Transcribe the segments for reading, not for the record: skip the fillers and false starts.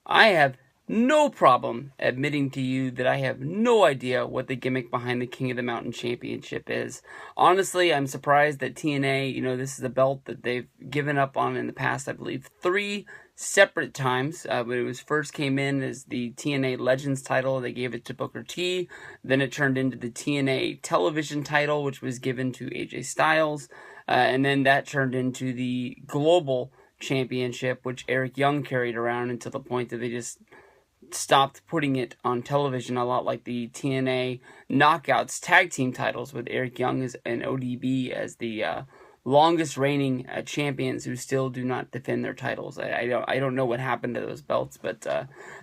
I have no problem admitting to you that I have no idea what the gimmick behind the King of the Mountain Championship is. Honestly, I'm surprised that TNA, this is a belt that they've given up on in the past, I believe, 3 separate times. When it was first came in as the TNA Legends title, they gave it to Booker T. Then it turned into the TNA Television title, which was given to AJ Styles. And then that turned into the Global Championship, which Eric Young carried around until the point that they just stopped putting it on television, a lot like the TNA Knockouts tag team titles with Eric Young and ODB as the longest reigning champions who still do not defend their titles. I don't know what happened to those belts, but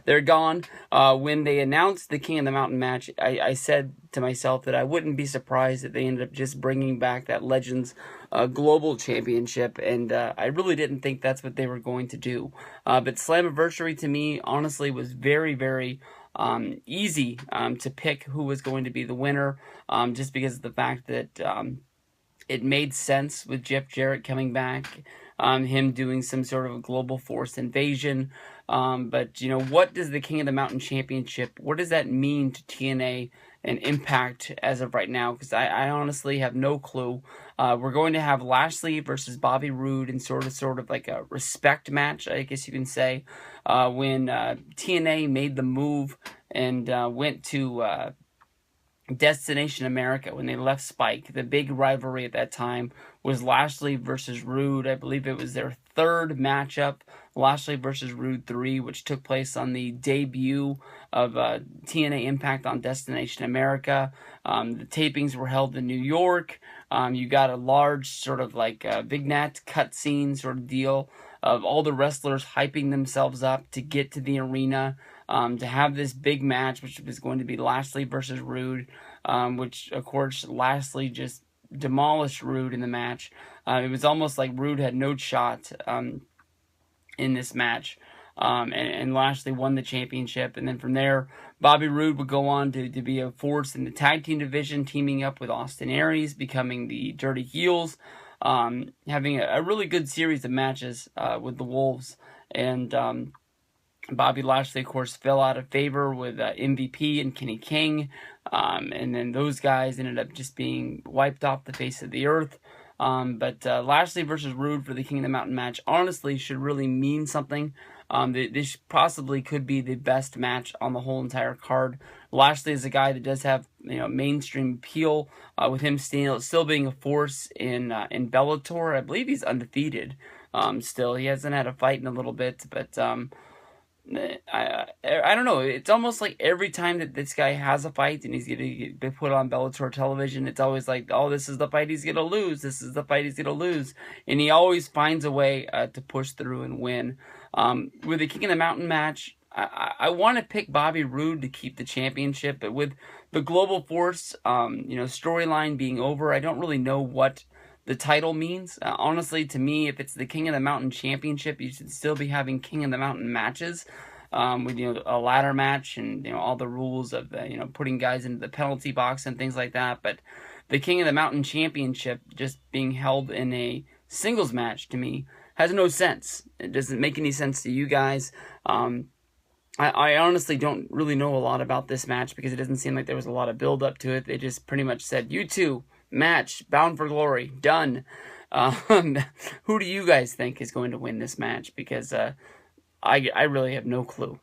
they're gone. When they announced the King of the Mountain match, I said to myself that I wouldn't be surprised if they ended up just bringing back that Legends Global Championship, and I really didn't think that's what they were going to do. But Slammiversary to me, honestly, was very, very easy to pick who was going to be the winner, just because of the fact that it made sense with Jeff Jarrett coming back, him doing some sort of a global force invasion. But, what does the King of the Mountain Championship, what does that mean to TNA and Impact as of right now? Because I honestly have no clue. We're going to have Lashley versus Bobby Roode in sort of like a respect match, I guess you can say. When TNA made the move and went to Destination America, when they left Spike, the big rivalry at that time was Lashley versus Roode. I believe it was their third matchup, Lashley versus Roode 3, which took place on the debut of TNA Impact on Destination America. The tapings were held in New York. You got a large sort of like vignette cutscene sort of deal of all the wrestlers hyping themselves up to get to the arena, to have this big match, which was going to be Lashley versus Roode, which, of course, Lashley just demolished Roode in the match. It was almost like Roode had no shot in this match, and Lashley won the championship. And then from there, Bobby Roode would go on to be a force in the tag team division, teaming up with Austin Aries, becoming the Dirty Heels, having a really good series of matches with the Wolves. And Bobby Lashley, of course, fell out of favor with MVP and Kenny King, and then those guys ended up just being wiped off the face of the earth. But Lashley versus Roode for the King of the Mountain match, honestly, should really mean something. This possibly could be the best match on the whole entire card. Lashley is a guy that does have mainstream appeal, with him still being a force in Bellator. I believe he's undefeated still. He hasn't had a fight in a little bit, but I don't know. It's almost like every time that this guy has a fight and he's going to be put on Bellator television, it's always like, oh, this is the fight he's going to lose. This is the fight he's going to lose. And he always finds a way to push through and win. With the King of the Mountain match, I want to pick Bobby Roode to keep the championship, but with the Global Force, storyline being over, I don't really know what the title means. Honestly, to me, if it's the King of the Mountain Championship, you should still be having King of the Mountain matches, with a ladder match and all the rules of putting guys into the penalty box and things like that. But the King of the Mountain Championship just being held in a singles match, to me, has no sense. It doesn't make any sense to you guys. I honestly don't really know a lot about this match because it doesn't seem like there was a lot of build up to it. They just pretty much said, you two, match, Bound for Glory, done. Who do you guys think is going to win this match? Because I really have no clue.